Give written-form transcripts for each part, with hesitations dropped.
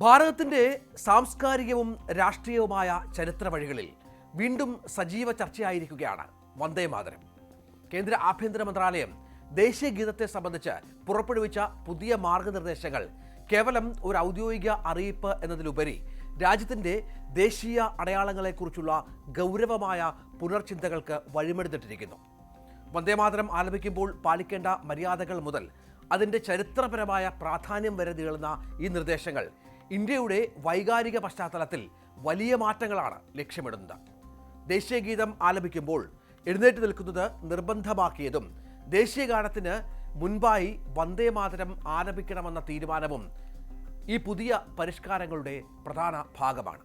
ഭാരതത്തിൻ്റെ സാംസ്കാരികവും രാഷ്ട്രീയവുമായ ചരിത്ര വഴികളിൽ വീണ്ടും സജീവ ചർച്ചയായിരിക്കുകയാണ് വന്ദേ മാതരം. കേന്ദ്ര ആഭ്യന്തര മന്ത്രാലയം ദേശീയ ഗീതത്തെ സംബന്ധിച്ച് പുറപ്പെടുവിച്ച പുതിയ മാർഗനിർദ്ദേശങ്ങൾ കേവലം ഒരു ഔദ്യോഗിക അറിയിപ്പ് എന്നതിലുപരി രാജ്യത്തിൻ്റെ ദേശീയ അടയാളങ്ങളെക്കുറിച്ചുള്ള ഗൗരവമായ പുനർചിന്തകൾക്ക് വഴിമെടുത്തിട്ടിരിക്കുന്നു. വന്ദേമാതരം ആലപിക്കുമ്പോൾ പാലിക്കേണ്ട മര്യാദകൾ മുതൽ അതിൻ്റെ ചരിത്രപരമായ പ്രാധാന്യം വരെ നീളുന്ന ഈ നിർദ്ദേശങ്ങൾ ഇന്ത്യയുടെ വൈകാരിക പശ്ചാത്തലത്തിൽ വലിയ മാറ്റങ്ങളാണ് ലക്ഷ്യമിടുന്നത്. ദേശീയ ഗീതം ആലപിക്കുമ്പോൾ എഴുന്നേറ്റ് നിൽക്കുന്നത് നിർബന്ധമാക്കിയതും ദേശീയ ഗാനത്തിന് മുൻപായി വന്ദേമാതരം ആലപിക്കണമെന്ന തീരുമാനവും ഈ പുതിയ പരിഷ്കാരങ്ങളുടെ പ്രധാന ഭാഗമാണ്.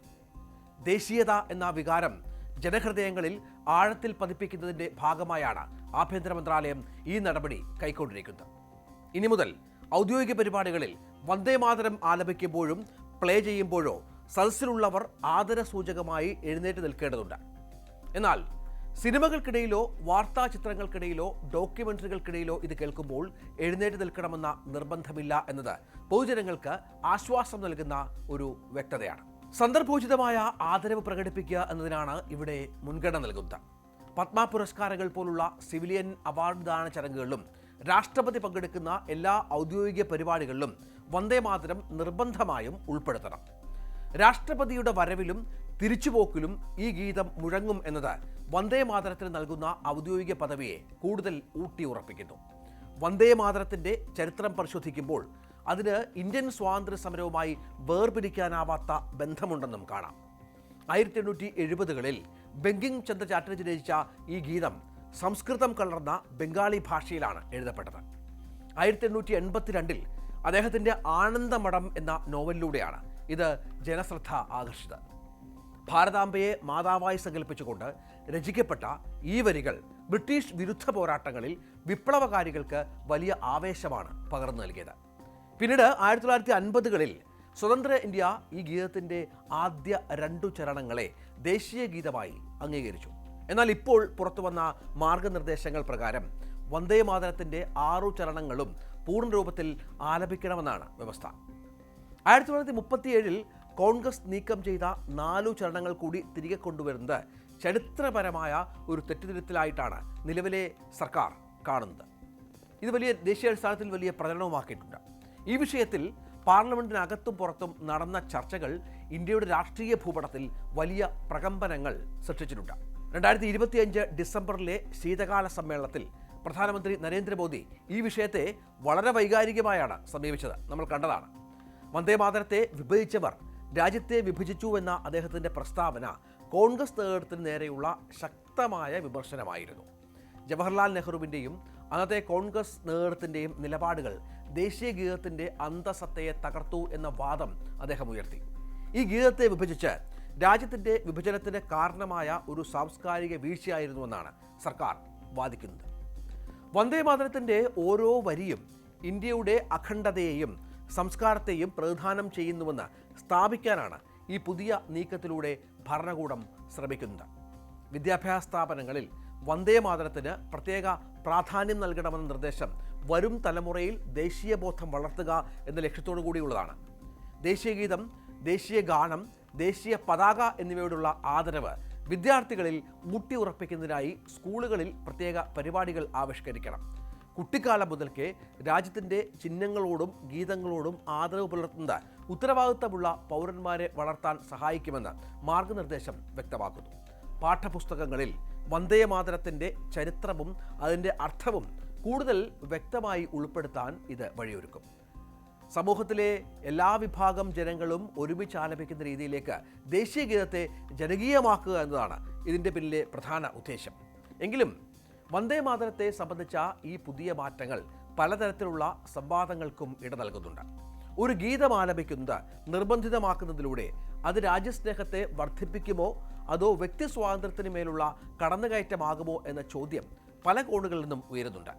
ദേശീയത എന്ന വികാരം ജനഹൃദയങ്ങളിൽ ആഴത്തിൽ പതിപ്പിക്കുന്നതിൻ്റെ ഭാഗമായാണ് ആഭ്യന്തര മന്ത്രാലയം ഈ നടപടി കൈക്കൊണ്ടിരിക്കുന്നത്. ഇനി മുതൽ ഔദ്യോഗിക പരിപാടികളിൽ വന്ദേമാതരം ആലപിക്കുമ്പോഴും പ്ലേ ചെയ്യുമ്പോഴോ സദസ്സിലുള്ളവർ ആദരസൂചകമായി എഴുന്നേറ്റ് നിൽക്കേണ്ടതുണ്ട്. എന്നാൽ സിനിമകൾക്കിടയിലോ വാർത്താ ചിത്രങ്ങൾക്കിടയിലോ ഡോക്യുമെൻ്ററികൾക്കിടയിലോ ഇത് കേൾക്കുമ്പോൾ എഴുന്നേറ്റ് നിൽക്കണമെന്ന നിർബന്ധമില്ല എന്നത് പൊതുജനങ്ങൾക്ക് ആശ്വാസം നൽകുന്ന ഒരു വ്യക്തതയാണ്. സന്ദർഭോചിതമായ ആദരവ് പ്രകടിപ്പിക്കുക എന്നതിനാണ് ഇവിടെ മുൻഗണന നൽകുന്നത്. പത്മ പുരസ്കാരങ്ങൾ പോലുള്ള സിവിലിയൻ അവാർഡ് ദാന ചടങ്ങുകളിലും രാഷ്ട്രപതി പങ്കെടുക്കുന്ന എല്ലാ ഔദ്യോഗിക പരിപാടികളിലും വന്ദേമാതരം നിർബന്ധമായും ഉൾപ്പെടുത്തണം. രാഷ്ട്രപതിയുടെ വരവിലും തിരിച്ചുപോക്കിലും ഈ ഗീതം മുഴങ്ങും എന്നത് വന്ദേമാതരത്തിന് നൽകുന്ന ഔദ്യോഗിക പദവിയെ കൂടുതൽ ഊട്ടിയുറപ്പിക്കുന്നു. വന്ദേമാതരത്തിൻ്റെ ചരിത്രം പരിശോധിക്കുമ്പോൾ അതിന് ഇന്ത്യൻ സ്വാതന്ത്ര്യ സമരവുമായി വേർപിരിക്കാനാവാത്ത ബന്ധമുണ്ടെന്നും കാണാം. 1870കളിൽ ബങ്കിം ചന്ദ്ര ചാറ്റർജി രചിച്ച ഈ ഗീതം സംസ്കൃതം കലർന്ന ബംഗാളി ഭാഷയിലാണ് എഴുതപ്പെട്ടത്. 1882ൽ അദ്ദേഹത്തിൻ്റെ ആനന്ദമഠം എന്ന നോവലിലൂടെയാണ് ഇത് ജനശ്രദ്ധ ആകർഷിച്ചത്. ഭാരതാംബയെ മാതാവായി സങ്കല്പിച്ചുകൊണ്ട് രചിക്കപ്പെട്ട ഈ വരികൾ ബ്രിട്ടീഷ് വിരുദ്ധ പോരാട്ടങ്ങളിൽ വിപ്ലവകാരികൾക്ക് വലിയ ആവേശമാണ് പകർന്നു നൽകിയത്. പിന്നീട് 1950കളിൽ സ്വതന്ത്ര ഇന്ത്യ ഈ ഗീതത്തിൻ്റെ ആദ്യ 2 ചരണങ്ങളെ ദേശീയ ഗീതമായി അംഗീകരിച്ചു. എന്നാൽ ഇപ്പോൾ പുറത്തുവന്ന മാർഗനിർദ്ദേശങ്ങൾ പ്രകാരം വന്ദേമാതരത്തിൻ്റെ 6 ചരണങ്ങളും പൂർണ്ണരൂപത്തിൽ ആലപിക്കണമെന്നാണ് വ്യവസ്ഥ. 1937ൽ കോൺഗ്രസ് നീക്കം ചെയ്ത 4 ചരണങ്ങൾ കൂടി തിരികെ കൊണ്ടുവരുന്നത് ചരിത്രപരമായ ഒരു തെറ്റിദ്ധരിത്തലായിട്ടാണ് നിലവിലെ സർക്കാർ കാണുന്നത്. ഇത് വലിയ ദേശീയാടിസ്ഥാനത്തിൽ വലിയ പ്രചരണവുമാക്കിയിട്ടുണ്ട്. ഈ വിഷയത്തിൽ പാർലമെന്റിനകത്തും പുറത്തും നടന്ന ചർച്ചകൾ ഇന്ത്യയുടെ രാഷ്ട്രീയ ഭൂപടത്തിൽ വലിയ പ്രകമ്പനങ്ങൾ സൃഷ്ടിച്ചിട്ടുണ്ട്. 2025 ഡിസംബറിലെ ശീതകാല സമ്മേളനത്തിൽ പ്രധാനമന്ത്രി നരേന്ദ്രമോദി ഈ വിഷയത്തെ വളരെ വൈകാരികമായാണ് സമീപിച്ചത്. നമ്മൾ കണ്ടതാണ്. വന്ദേമാതരത്തെ വിഭജിച്ചവർ രാജ്യത്തെ വിഭജിച്ചു എന്ന അദ്ദേഹത്തിൻ്റെ പ്രസ്താവന കോൺഗ്രസ് നേതൃത്വത്തിന് നേരെയുള്ള ശക്തമായ വിമർശനമായിരുന്നു. ജവഹർലാൽ നെഹ്റുവിൻ്റെയും അന്നത്തെ കോൺഗ്രസ് നേതൃത്വത്തിൻ്റെയും നിലപാടുകൾ ദേശീയ ഗീതത്തിൻ്റെ അന്തസത്തയെ തകർത്തു എന്ന വാദം അദ്ദേഹം ഉയർത്തി. ഈ ഗീതത്തെ വിഭജിച്ച് രാജ്യത്തിൻ്റെ വിഭജനത്തിന് കാരണമായ ഒരു സാംസ്കാരിക വീഴ്ചയായിരുന്നുവെന്നാണ് സർക്കാർ വാദിക്കുന്നത്. വന്ദേമാതരത്തിൻ്റെ ഓരോ വരിയും ഇന്ത്യയുടെ അഖണ്ഡതയെയും സംസ്കാരത്തെയും പ്രതിനിധാനം ചെയ്യുന്നുവെന്ന് സ്ഥാപിക്കാനാണ് ഈ പുതിയ നീക്കത്തിലൂടെ ഭരണകൂടം ശ്രമിക്കുന്നത്. വിദ്യാഭ്യാസ സ്ഥാപനങ്ങളിൽ വന്ദേമാതരത്തിന് പ്രത്യേക പ്രാധാന്യം നൽകണമെന്ന നിർദ്ദേശം വരും തലമുറയിൽ ദേശീയബോധം വളർത്തുക എന്ന ലക്ഷ്യത്തോടു കൂടിയുള്ളതാണ്. ദേശീയ ഗീതം, ദേശീയ ഗാനം, ദേശീയ പതാക എന്നിവയോടുള്ള ആദരവ് വിദ്യാർത്ഥികളിൽ ഊട്ടിയുറപ്പിക്കുന്നതിനായി സ്കൂളുകളിൽ പ്രത്യേക പരിപാടികൾ ആവിഷ്കരിക്കണം. കുട്ടിക്കാലം മുതൽക്കേ രാജ്യത്തിൻ്റെ ചിഹ്നങ്ങളോടും ഗീതങ്ങളോടും ആദരവ് പുലർത്തുന്നത് ഉത്തരവാദിത്തമുള്ള പൗരന്മാരെ വളർത്താൻ സഹായിക്കുമെന്ന് മാർഗനിർദ്ദേശം വ്യക്തമാക്കുന്നു. പാഠപുസ്തകങ്ങളിൽ വന്ദേമാതരത്തിൻ്റെ ചരിത്രവും അതിൻ്റെ അർത്ഥവും കൂടുതൽ വ്യക്തമായി ഉൾപ്പെടുത്താൻ ഇത് വഴിയൊരുക്കും. സമൂഹത്തിലെ എല്ലാ വിഭാഗം ജനങ്ങളും ഒരുമിച്ച് ആലപിക്കുന്ന രീതിയിലേക്ക് ദേശീയ ഗീതത്തെ ജനകീയമാക്കുക എന്നതാണ് ഇതിൻ്റെ പിന്നിലെ പ്രധാന ഉദ്ദേശം. എങ്കിലും വന്ദേമാതരത്തെ സംബന്ധിച്ച ഈ പുതിയ മാറ്റങ്ങൾ പലതരത്തിലുള്ള സംവാദങ്ങൾക്കും ഇട നൽകുന്നുണ്ട്. ഒരു ഗീതം ആലപിക്കുന്നത് നിർബന്ധിതമാക്കുന്നതിലൂടെ അത് രാജ്യസ്നേഹത്തെ വർദ്ധിപ്പിക്കുമോ അതോ വ്യക്തി സ്വാതന്ത്ര്യത്തിന് മേലുള്ള കടന്നുകയറ്റമാകുമോ എന്ന ചോദ്യം പല കോണുകളിൽ നിന്നും ഉയരുന്നുണ്ട്.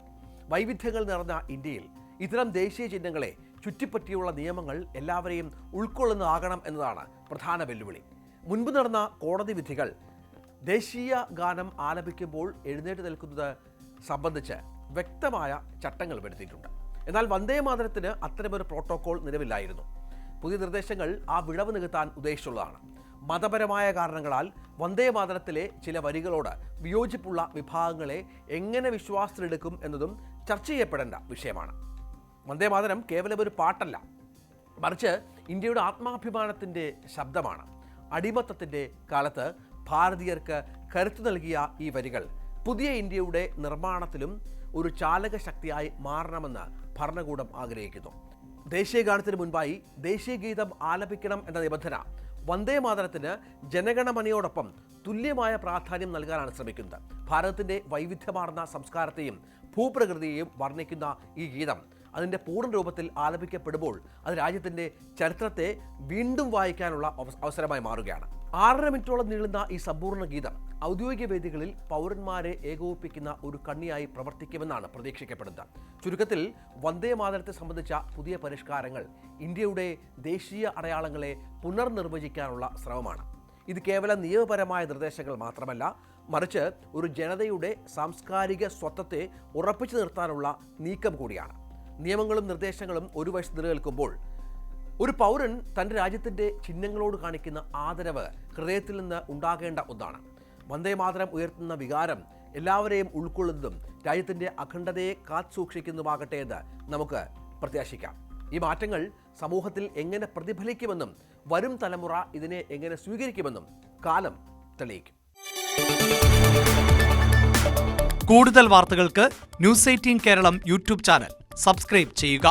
വൈവിധ്യങ്ങൾ നിറഞ്ഞ ഇന്ത്യയിൽ ഇത്തരം ദേശീയ ചിഹ്നങ്ങളെ ചുറ്റിപ്പറ്റിയുള്ള നിയമങ്ങൾ എല്ലാവരെയും ഉൾക്കൊള്ളുന്നതാകണം എന്നതാണ് പ്രധാന വെല്ലുവിളി. മുൻപ് നടന്ന കോടതി വിധികൾ ദേശീയ ഗാനം ആലപിക്കുമ്പോൾ എഴുന്നേറ്റ് നിൽക്കുന്നത് സംബന്ധിച്ച് വ്യക്തമായ ചട്ടങ്ങൾ വരുത്തിയിട്ടുണ്ട്. എന്നാൽ വന്ദേമാതരത്തിന് അത്തരമൊരു പ്രോട്ടോകോൾ നിലവിലായിരുന്നു. പുതിയ നിർദ്ദേശങ്ങൾ ആ വിടവ് നികത്താൻ ഉദ്ദേശിച്ചുള്ളതാണ്. മതപരമായ കാരണങ്ങളാൽ വന്ദേ മാതരത്തിലെ ചില വരികളോട് വിയോജിപ്പുള്ള വിഭാഗങ്ങളെ എങ്ങനെ വിശ്വാസത്തിലെടുക്കും എന്നതും ചർച്ച ചെയ്യപ്പെടേണ്ട വിഷയമാണ്. വന്ദേ മാതരം കേവലം ഒരു പാട്ടല്ല, മറിച്ച് ഇന്ത്യയുടെ ആത്മാഭിമാനത്തിൻ്റെ ശബ്ദമാണ്. അടിമത്തത്തിൻ്റെ കാലത്ത് ഭാരതീയർക്ക് കരുത്തു നൽകിയ ഈ വരികൾ പുതിയ ഇന്ത്യയുടെ നിർമ്മാണത്തിലും ഒരു ചാലക ശക്തിയായി മാറണമെന്ന് ഭരണകൂടം ആഗ്രഹിക്കുന്നു. ദേശീയ ഗാനത്തിന് മുൻപായി ദേശീയ ഗീതം ആലപിക്കണം എന്ന നിബന്ധന വന്ദേ മാതരത്തിന് ജനഗണമനയോടൊപ്പം തുല്യമായ പ്രാധാന്യം നൽകാനാണ് ശ്രമിക്കുന്നത്. ഭാരതത്തിൻ്റെ വൈവിധ്യമാർന്ന സംസ്കാരത്തെയും ഭൂപ്രകൃതിയെയും വർണ്ണിക്കുന്ന ഈ ഗീതം അതിൻ്റെ പൂർണ്ണ രൂപത്തിൽ ആലപിക്കപ്പെടുമ്പോൾ അത് രാജ്യത്തിൻ്റെ ചരിത്രത്തെ വീണ്ടും വായിക്കാനുള്ള അവസരമായി മാറുകയാണ്. 6.5 മിനിറ്റോളം നീളുന്ന ഈ സമ്പൂർണ്ണ ഗീതം ഔദ്യോഗിക വേദികളിൽ പൗരന്മാരെ ഏകോപിപ്പിക്കുന്ന ഒരു കണ്ണിയായി പ്രവർത്തിക്കുമെന്നാണ് പ്രതീക്ഷിക്കപ്പെടുന്നത്. ചുരുക്കത്തിൽ വന്ദേ മാതരത്തെ സംബന്ധിച്ച പുതിയ പരിഷ്കാരങ്ങൾ ഇന്ത്യയുടെ ദേശീയ അടയാളങ്ങളെ പുനർനിർവചിക്കാനുള്ള ശ്രമമാണ്. ഇത് കേവലം നിയമപരമായ നിർദ്ദേശങ്ങൾ മാത്രമല്ല, മറിച്ച് ഒരു ജനതയുടെ സാംസ്കാരിക സ്വത്വത്തെ ഉറപ്പിച്ചു നിർത്താനുള്ള നീക്കം കൂടിയാണ്. നിയമങ്ങളും നിർദ്ദേശങ്ങളും ഒരു വശത്ത് നിലനിൽക്കുമ്പോൾ ഒരു പൗരൻ തൻ്റെ രാജ്യത്തിൻ്റെ ചിഹ്നങ്ങളോട് കാണിക്കുന്ന ആദരവ് ഹൃദയത്തിൽ നിന്ന് ഉണ്ടാകേണ്ട ഒന്നാണ്. വന്ദേ മാതരം ഉയർത്തുന്ന വികാരം എല്ലാവരെയും ഉൾക്കൊള്ളുന്നതും രാജ്യത്തിൻ്റെ അഖണ്ഡതയെ കാത്തുസൂക്ഷിക്കുന്നതുമാകട്ടെ എന്ന് നമുക്ക് പ്രത്യാശിക്കാം. ഈ മാറ്റങ്ങൾ സമൂഹത്തിൽ എങ്ങനെ പ്രതിഫലിക്കുമെന്നും വരും തലമുറ ഇതിനെ എങ്ങനെ സ്വീകരിക്കുമെന്നും കാലം തെളിയിക്കും. കൂടുതൽ വാർത്തകൾക്ക് news 18 Keralam YouTube channel subscribe ചെയ്യുക.